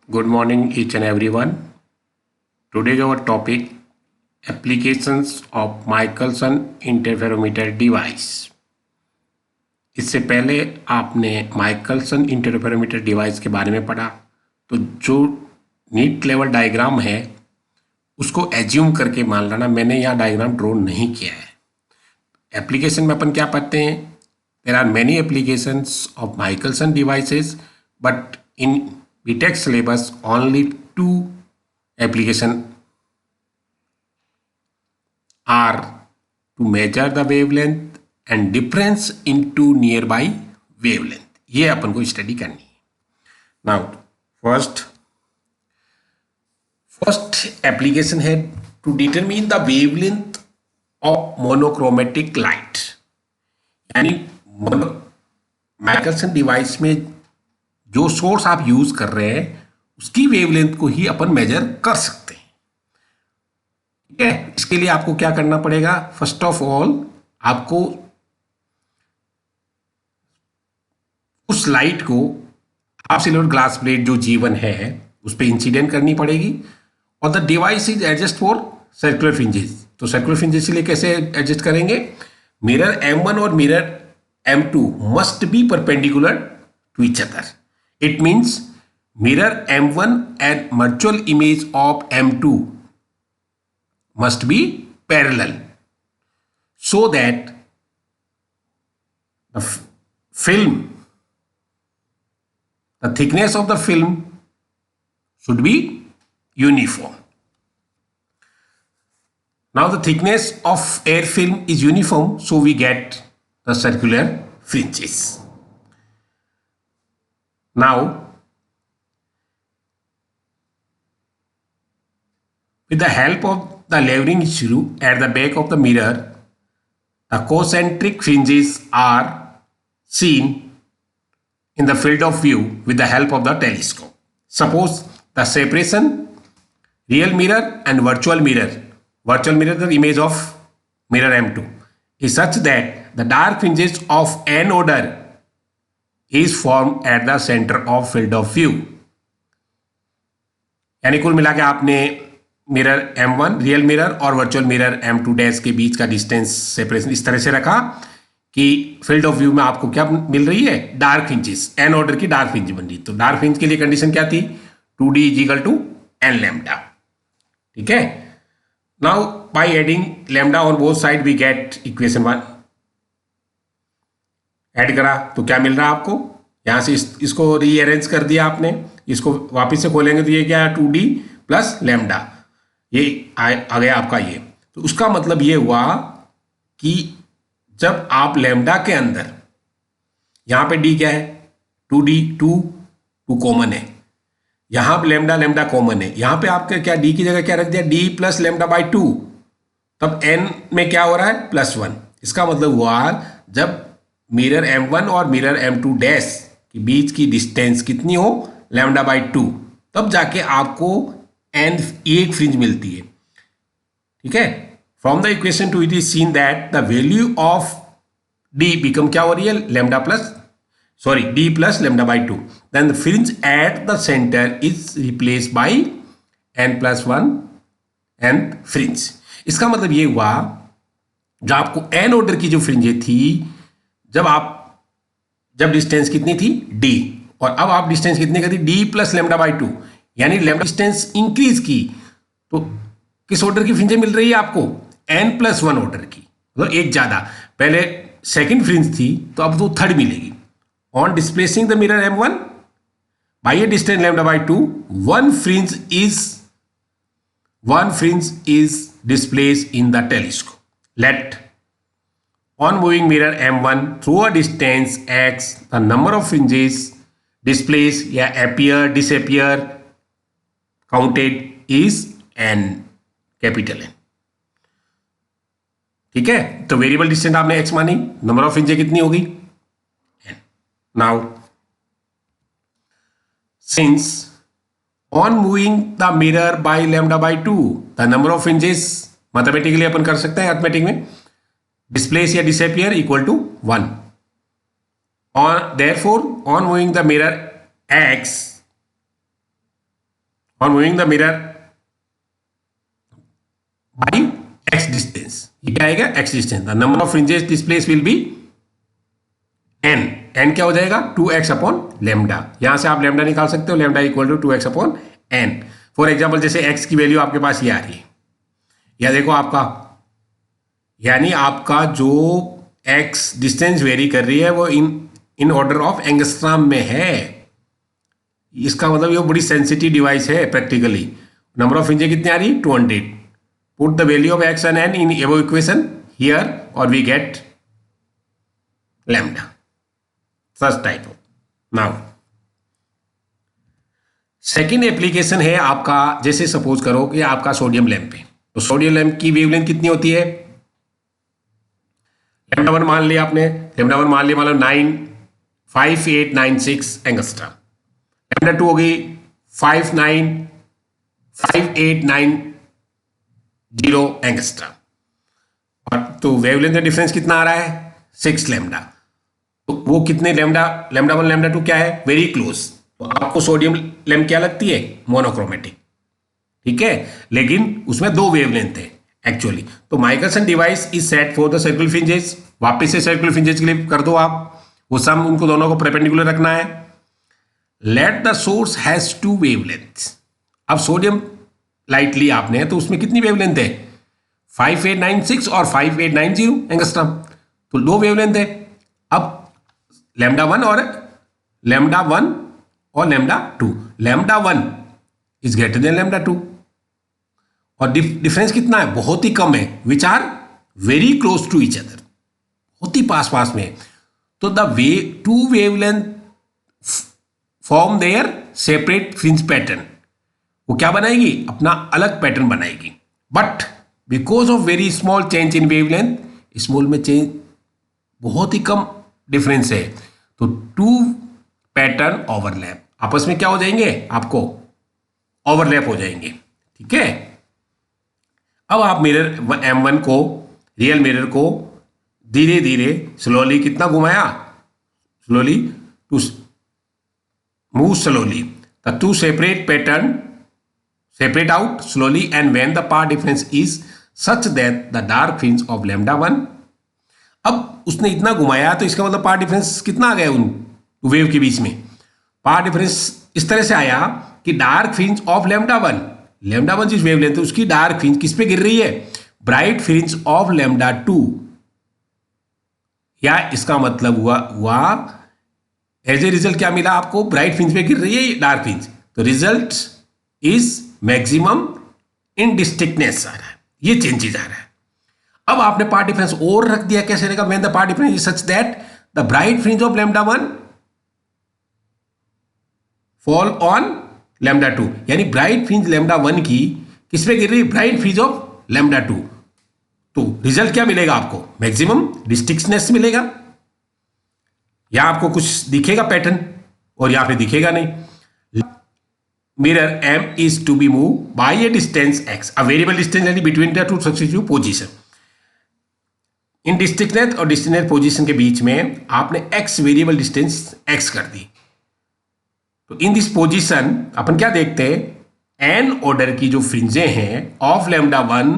Good morning, each and everyone. Today, our topic applications of Michelson interferometer device. इससे पहले आपने Michelson interferometer device के बारे में पढ़ा, तो जो नीट लेवल डायग्राम है उसको एज्यूम करके मान लेना मैंने यहाँ डायग्राम ड्रॉ नहीं किया है। एप्लीकेशन में अपन क्या पढ़ते हैं? There are many applications of Michelson devices, but in BTech syllabus only 2 application are to measure the wavelength and difference into nearby wavelength. ये अपन को स्टडी करनी है। नाउ फर्स्ट एप्लीकेशन है to determine the wavelength of monochromatic light, यानी Michelson device में जो source आप use कर रहे हैं उसकी वेवलेंथ को ही अपन मेजर कर सकते हैं। ठीक है, इसके लिए आपको क्या करना पड़ेगा? फर्स्ट ऑफ ऑल आपको उस लाइट को हाफ सिल्वर ग्लास प्लेट जो G1 है उस पर इंसिडेंट करनी पड़ेगी, और the device is adjust for circular fringes. तो सर्कुलर फ्रिंजेस के लिए कैसे एडजस्ट करेंगे? मिरर M1 और mirror M2 must be perpendicular to each other. It means mirror M1 and virtual image of M2 must be parallel, so that the thickness of the film should be uniform. Now the thickness of air film is uniform, so we get the circular fringes. Now with the help of the leveling screw at the back of the mirror, the concentric fringes are seen in the field of view with the help of the telescope. Suppose the separation real mirror and virtual mirror, the image of mirror M2, is such that the dark fringes of n order is formed at the center of field of view. यानी कुल मिला के आपने mirror M1 real mirror और virtual mirror M2 dash के बीच का distance separation इस तरह से रखा कि फील्ड ऑफ व्यू में आपको क्या मिल रही है? डार्क फ्रिंजेस, एन ऑर्डर की डार्क फ्रिंज बन रही। तो डार्क फ्रिंज के लिए कंडीशन क्या थी? 2D is equal to n lambda. ठीक है, now by adding lambda on both side we get equation 1। Add करा तो क्या मिल रहा है आपको? यहां से इसको रीअरेंज कर दिया आपने, इसको वापस से खोलेंगे तो ये क्या है? 2D प्लस लैम्डा, ये आ गया आपका ये। तो उसका मतलब ये हुआ कि जब आप लैम्डा के अंदर, यहां पे डी क्या है? 2D, 2 कॉमन है, यहां पे लैम्डा कॉमन है, यहां पे आपके क्या डी की जगह क्या रख दिया? डी प्लस लैम्डा बाई 2, तब एन में क्या हो रहा है? +1। इसका मतलब हुआ जब मिरर M1 और मिरर M2 डैश के बीच की डिस्टेंस कितनी हो? लैम्डा बाई 2, तब जाके आपको एन एक फ्रिंज मिलती है। ठीक है, from the equation two it is seen that the value of D become क्या हो रही है? D plus lambda by 2, then the fringe at the centre is replace by n+1 N fringe. इसका मतलब ये हुआ जो आपको एन ऑर्डर की जो फ्रिंजें थी, जब डिस्टेंस कितनी थी? डी, और अब आप डिस्टेंस कितनी कर दी? डी प्लस लैम्डा बाई 2, यानी लैम्डा डिस्टेंस इंक्रीज की, तो किस ऑर्डर की फ्रिंजें मिल रही है आपको? n+1 ऑर्डर की, मतलब एक ज्यादा। पहले सेकंड फ्रिंज थी तो अब तो थर्ड मिलेगी। On displacing the mirror M1 by A distance lambda by 2, one fringe is displaced in the telescope. Let on moving mirror M1 through a distance x, the number of fringes displaced या appear disappear counted is n, capital N। ठीक है, तो variable distance आपने x मानी, number of फ्रिंजें कितनी होगी? n। Now since on moving the mirror by lambda by 2, the number of fringes mathematically अपन कर सकते हैं अर्थमेटिक में, डिस्प्लेस या disappear equal to 1। On therefore on moving the mirror x, और moving the mirror by x distance, ये क्या आएगा x distance, the number of fringes this place will be N, N क्या हो जाएगा 2x अपॉन लेमडा, यहां से आप लेमडा निकाल सकते हो, lambda equal to 2x upon n. For example जैसे x की वैल्यू आपके पास ये आ रही है, या देखो आपका, यानी आपका जो x डिस्टेंस वेरी कर रही है वो इन ऑर्डर ऑफ एंगस्ट्राम में है, इसका मतलब ये बड़ी सेंसिटिव डिवाइस है प्रैक्टिकली। नंबर ऑफ फ्रिंजेस कितनी आ रही है 200, put the value of x and n in above equation here और we get lambda, such type of. Now second application है आपका, जैसे सपोज करो कि आपका सोडियम लैंप है, तो सोडियम लैंप की वेवलेंथ कितनी होती है, लैम्डा 1 मान लिया आपने, लैम्डा 1 मान लिया मतलब 95896 एंगस्ट्रॉम, लैम्डा 2 हो गई 595890 एंगस्ट्रॉम, और तो वेवलेंथ का डिफरेंस कितना आ रहा है 6 लैम्डा, तो वो कितने लैम्डा, लैम्डा 1 लैम्डा 2 क्या है वेरी क्लोज, तो आपको सोडियम लैंप क्या लगती है मोनोक्रोमेटिक, ठीक है, लेकिन उसमें दो वेवलेंथ है एक्चुअली। तो Michelson device is set for the circular fringes, वापस से सर्कुलर फ्रिंजेस के लिए कर दो आप, वो सम उनको दोनों को परपेंडिकुलर रखना है। Let the source has 2 wavelength, अब सोडियम लाइट ली आपने तो उसमें कितनी वेवलेंथ है 5896 और 5890 एंगस्ट्रॉम, तो लो वेवलेंथ है। अब लैम्डा 1 और लैम्डा 1 और lambda 2, lambda 1 is greater than lambda 2, और डिफरेंस कितना है बहुत ही कम है, which are very close to each other, बहुत ही पास पास में। तो the way 2 wavelength form their separate fringe pattern, वो क्या बनाएगी अपना अलग पैटर्न बनाएगी, but because of very small change in wavelength, small में चेंज बहुत ही कम डिफरेंस है, तो 2 पैटर्न ओवरलैप, आपस में क्या हो जाएंगे आपको ओवरलैप हो जाएंगे, ठीक है। अब आप मिरर M1 को, रियल मिरर को धीरे धीरे स्लोली कितना घुमाया, slowly to move slowly, the 2 separate pattern separate out slowly and when the path difference is such that the dark fringe of lambda 1, अब उसने इतना घुमाया तो इसका मतलब पाथ डिफरेंस कितना आ गया उन वेव के बीच में, पाथ डिफरेंस इस तरह से आया कि dark fringe of lambda 1, lambda 1 जिस वेवलेंथ है उसकी डार्क फ्रिंज किस पे गिर रही है ब्राइट फ्रिंज ऑफ लैम्डा 2, या इसका मतलब हुआ एज ए रिजल्ट क्या मिला आपको ब्राइट फ्रिंज पे गिर रही है डार्क फ्रिंज, तो रिजल्ट इज मैक्सिमम इन डिस्टिंक्टनेस आ रहा है, ये चेंजेस आ रहा है। अब आपने पार्ट डिफरेंस और रख दिया, कैसे रहेगा when the path difference is such that the bright fringe of lambda 1 fall on lambda 2, यानी ब्राइट फ्रिंज लैम्डा 1 की किस पे गिर रही है ब्राइट फ्रिंज ऑफ लैम्डा 2, तो रिजल्ट क्या मिलेगा आपको मैक्सिमम डिस्टिंक्टनेस मिलेगा, यहां आपको कुछ दिखेगा पैटर्न और यहां पे दिखेगा नहीं। mirror M is to be moved by a distance x, a variable distance यानी between the two successive position, इन डिस्टिंक्टनेस और डिस्टिंक्टनेस पोजीशन के बीच में आपने x वेरिएबल डिस्टेंस x कर दी, तो इन दिस पोजीशन अपन क्या देखते हैं n ऑर्डर की जो फ्रिंजें हैं of lambda 1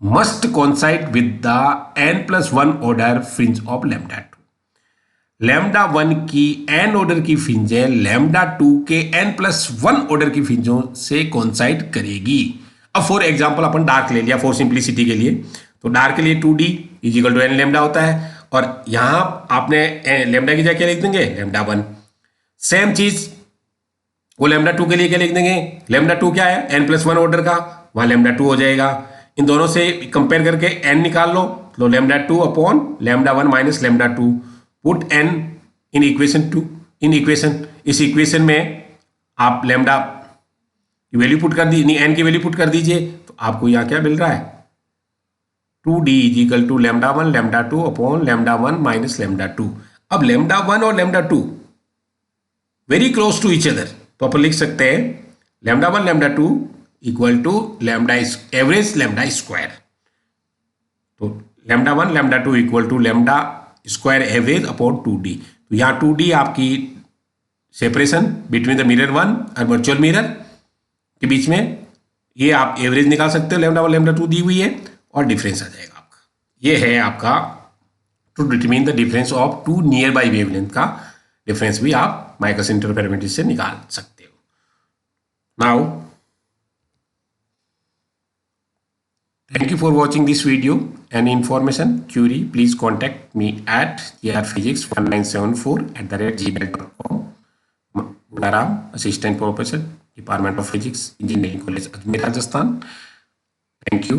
must coincide with the n+1 order fringe of lambda 2, lambda 1 की n ऑर्डर की फ्रिंजें लैम्डा 2 के n+1 ऑर्डर की फ्रिंजों से कोइंसाइड करेगी। अब फॉर एग्जांपल अपन डार्क ले लिया फॉर सिंप्लिसिटी के लिए, तो डार्क के लिए 2d is equal to n lambda होता है, और यहां आपने लैम्डा की जगह क्या लिख देंगे लैम्डा 1, सेम चीज वो लैम्डा 2 के लिए क्या लिख देंगे, लैम्डा 2 क्या है n+1 ऑर्डर का, वहां लैम्डा 2 हो जाएगा, इन दोनों से कंपेयर करके n निकाल लो, तो lambda 2 upon lambda 1 minus lambda 2, put n in equation 2, in equation, इस इक्वेशन में आप लैम्डा की वैल्यू पुट कर दी, n की वैल्यू पुट कर दीजिए, तो आपको यहां क्या मिल रहा है 2d is equal to lambda 1 lambda 2 upon lambda 1 minus lambda 2। अब लैम्डा 1 और lambda 2 very close to each other, तो अपन लिख सकते हैं lambda 1 lambda 2 equal to lambda average lambda square, तो lambda 1 lambda 2 equal to lambda square average upon 2d, तो यहाँ 2d आपकी सेपरेशन बिटवीन द मिरर 1 और वर्चुअल मिरर, के बीच में ये आप एवरेज निकाल सकते हो, लैम्डा 1 लैम्डा 2 दी हुई है, और डिफरेंस आ जाएगा आपका। ये है आपका to determine the difference of two nearby wavelength का डिफरेंस भी आप माइकल्स इंटरफेरोमीटर से निकाल सकते हो। Now thank you for watching this video. Any information, query, please contact me at grphysics1974@gmail.com. Gunaram, Assistant Professor, Department of Physics, Engineering College, Ajmer, Rajasthan. Thank you.